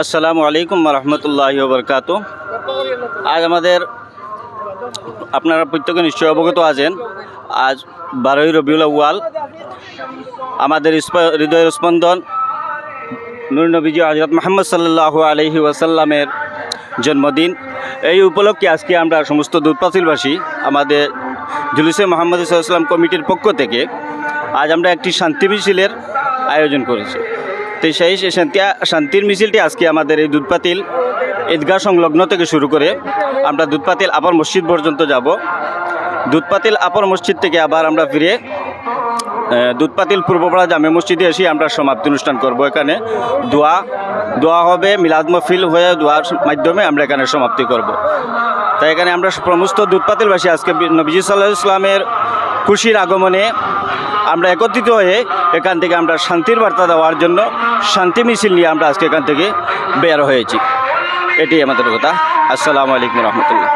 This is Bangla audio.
আসসালামু আলাইকুম রহমতুল্লাহি ওবরকাতুহ। আজ আমাদের আপনারা প্রত্যেকে নিশ্চয় অবগত আছেন, আজ 12ই রবিউল আউয়াল, আমাদের হৃদয়ের স্পন্দন নূর নবীজি হযরত মুহাম্মদ সাল্লাল্লাহু আলাইহি ওয়াসাল্লামের জন্মদিন। এই উপলক্ষে আজকে আমরা সমস্ত দুধপাতিলবাসী আমাদের জুলুসে মুহাম্মদ সাল্লাল্লাহু আলাইহি ওয়াসাল্লাম কমিটির পক্ষ থেকে আজ আমরা একটি শান্তি মিছিলের আয়োজন করেছি। তো সেই শান্তির মিছিলটি আজকে আমাদের এই দুধপাতিল ঈদগাহ সংলগ্ন থেকে শুরু করে আমরা দুধপাতিল আপার মসজিদ পর্যন্ত যাব। দুধপাতিল আপার মসজিদ থেকে আবার আমরা ফিরে দুধপাতিল পূর্বপাড়া জামে মসজিদে এসে আমরা সমাপ্তি অনুষ্ঠান করব। এখানে দোয়া হবে, মিলাদ মাহফিল হয়ে দোয়ার মাধ্যমে আমরা এখানে সমাপ্তি করব। তাই এখানে আমরা সমস্ত দুধপাতিলবাসী আজকে নবীজি সাল্লাল্লাহু আলাইহি ওয়াসাল্লামের খুশির আগমনে আমরা একত্রিত হয়ে এখান থেকে আমরা শান্তির বার্তা দেওয়ার জন্য শান্তি মিছিল নিয়ে আমরা আজকে এখান থেকে বের হয়েছি। এটাই আমাদের কথা। আসসালামু আলাইকুম রহমতুল্লাহ।